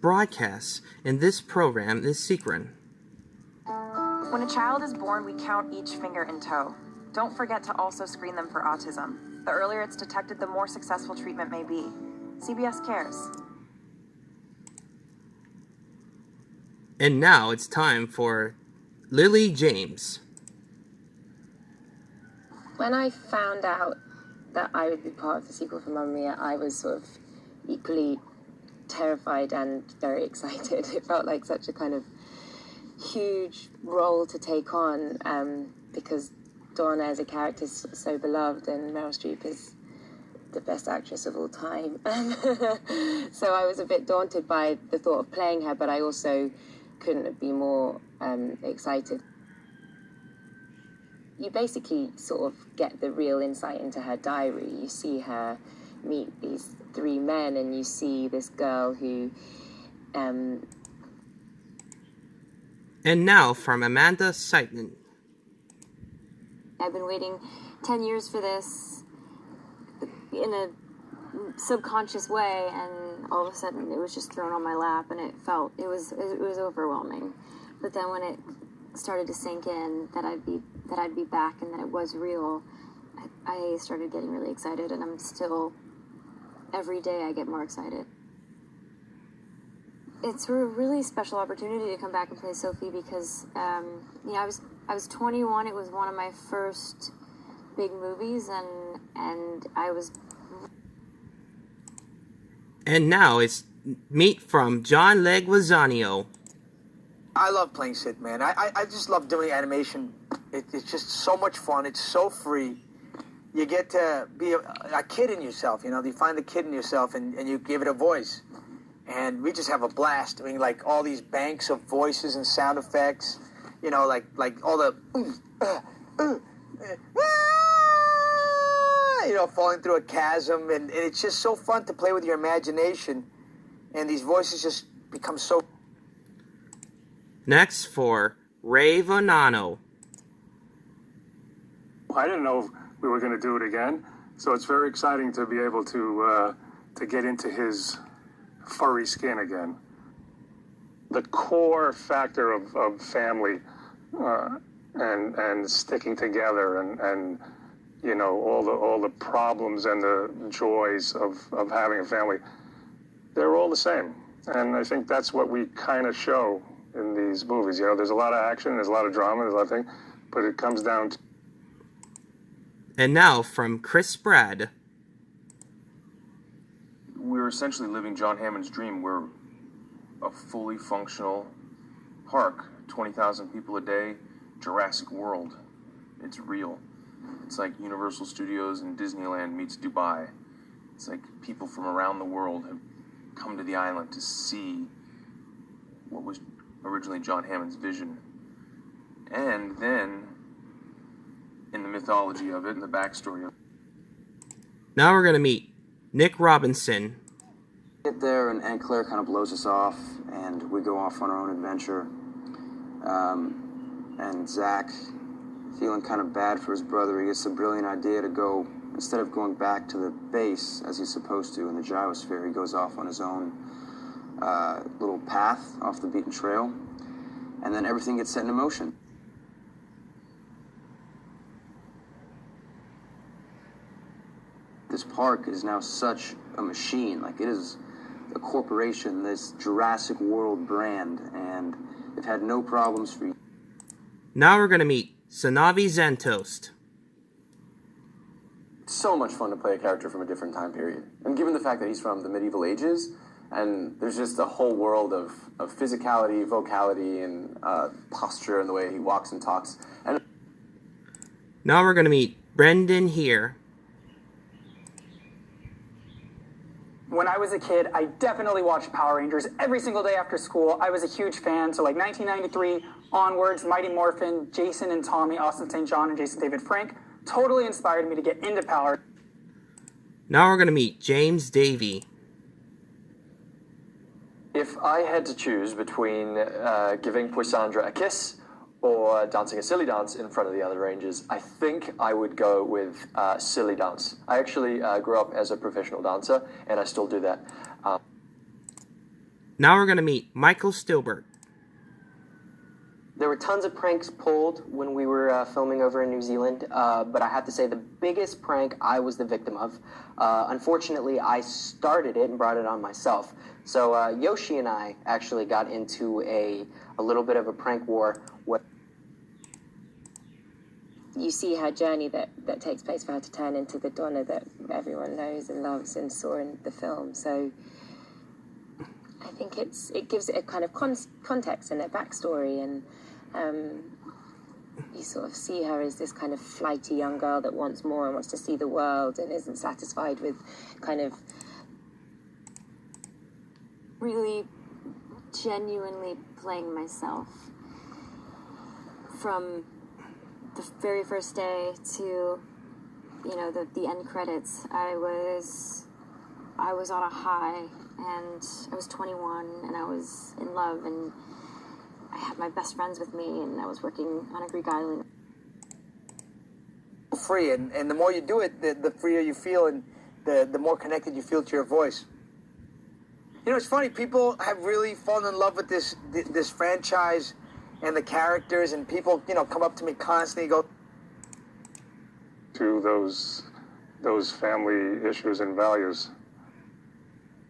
broadcast in this program is secret. When a child is born, we count each finger and toe. Don't forget to also screen them for autism. The earlier it's detected, the more successful treatment may be. CBS cares. And now it's time for Lily James. When I found out that I would be part of the sequel for Mamma Mia, I was sort of equally terrified and very excited. It felt like such a kind of huge role to take on because Donna as a character is so beloved and Meryl Streep is the best actress of all time. So I was a bit daunted by the thought of playing her, but I also couldn't be more excited. You basically sort of get the real insight into her diary. You see her meet these three men and you see this girl who... And now from Amanda Seitan. I've been waiting 10 years for this in a subconscious way, and all of a sudden it was just thrown on my lap, and it was overwhelming. But then when it started to sink in that I'd be back and that it was real, I started getting really excited, and I'm still, every day I get more excited. It's a really special opportunity to come back and play Sophie because, I was 21. It was one of my first big movies, and I was. And now it's meet from John Leguizamo. I love playing Sid, man. I just love doing animation. It's just so much fun. It's so free. You get to be a kid in yourself, You find the kid in yourself and you give it a voice. And we just have a blast doing, like, all these banks of voices and sound effects. Like all the... falling through a chasm. And it's just so fun to play with your imagination. And these voices just become so... Next for Ray Vonano. I didn't know we were going to do it again, so it's very exciting to be able to get into his furry skin again. The core factor of family and sticking together and all the problems and the joys of having a family, they're all the same. And I think that's what we kind of show in these movies. There's a lot of action, there's a lot of drama, there's a lot of things, but it comes down to... And now from Chris Brad. We're essentially living John Hammond's dream. We're a fully functional park, 20,000 people a day, Jurassic World. It's real. It's like Universal Studios and Disneyland meets Dubai. It's like people from around the world have come to the island to see what was originally John Hammond's vision. And then, in the mythology of it, and the backstory of it. Now we're going to meet Nick Robinson. Get there and Aunt Claire kind of blows us off and we go off on our own adventure. And Zach, feeling kind of bad for his brother, he gets a brilliant idea to go, instead of going back to the base as he's supposed to in the gyrosphere, he goes off on his own little path off the beaten trail, and then everything gets set in motion. This park is now such a machine, like it is a corporation, this Jurassic World brand, and they've had no problems for you. Now we're going to meet Sanavi Zantost. It's so much fun to play a character from a different time period. And given the fact that he's from the medieval ages, and there's just a whole world of physicality, vocality, and posture, and the way he walks and talks. And now we're going to meet Brendan here. When I was a kid, I definitely watched Power Rangers every single day after school. I was a huge fan. So like 1993 onwards, Mighty Morphin, Jason and Tommy, Austin St. John, and Jason David Frank totally inspired me to get into Power. Now we're going to meet James Davey. If I had to choose between giving Poisandra a kiss or dancing a silly dance in front of the other Rangers, I think I would go with silly dance. I actually grew up as a professional dancer, and I still do that. Now we're going to meet Michael Stilberg. There were tons of pranks pulled when we were filming over in New Zealand, but I have to say the biggest prank I was the victim of. Unfortunately, I started it and brought it on myself. So Yoshi and I actually got into a little bit of a prank war. You see her journey that takes place for her to turn into the Donna that everyone knows and loves and saw in the film. So I think it gives it a kind of context and a backstory, and you sort of see her as this kind of flighty young girl that wants more and wants to see the world and isn't satisfied with kind of really genuinely playing myself from the very first day to, you know, the end credits. I was on a high, and I was 21, and I was in love, and I had my best friends with me, and I was working on a Greek island. Free, and the more you do it, the freer you feel, and the more connected you feel to your voice. You know, it's funny, people have really fallen in love with this franchise and the characters, and people, you know, come up to me constantly, go to those family issues and values.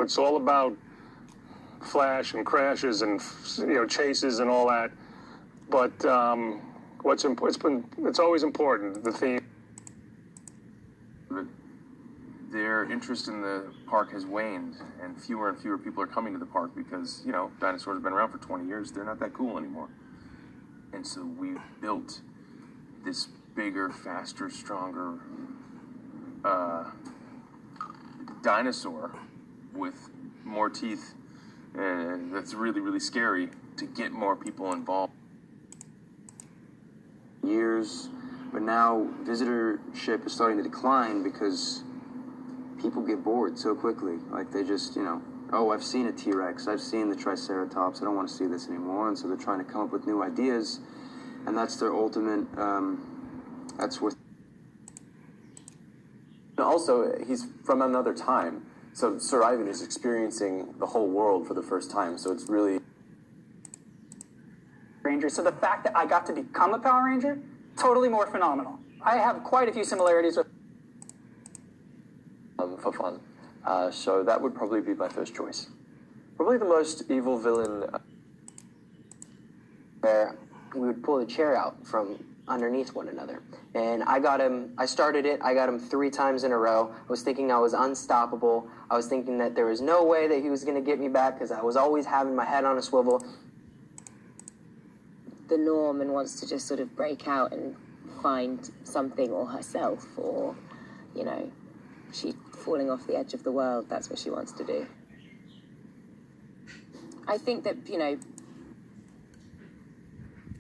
It's all about flash and crashes and, you know, chases and all that. But it's always important, the theme. Their interest in the park has waned, and fewer people are coming to the park because, you know, dinosaurs have been around for 20 years. They're not that cool anymore. And so we built this bigger, faster, stronger dinosaur with more teeth, and that's really, really scary to get more people involved. Years, but now visitorship is starting to decline because people get bored so quickly. Like, they just, you know, oh, I've seen a T-Rex, I've seen the Triceratops, I don't want to see this anymore. And so they're trying to come up with new ideas, and that's their ultimate, that's worth. And also, he's from another time. So Sir Ivan is experiencing the whole world for the first time. So it's really... Ranger. So the fact that I got to become a Power Ranger, totally more phenomenal. I have quite a few similarities with... For fun. So that would probably be my first choice. Probably the most evil villain. Where we would pull the chair out from underneath one another. And I started it, I got him 3 times in a row. I was thinking I was unstoppable. I was thinking that there was no way that he was going to get me back because I was always having my head on a swivel. the norm and wants to just sort of break out and find something, or herself, or, you know, she falling off the edge of the world. That's what she wants to do. I think that, you know,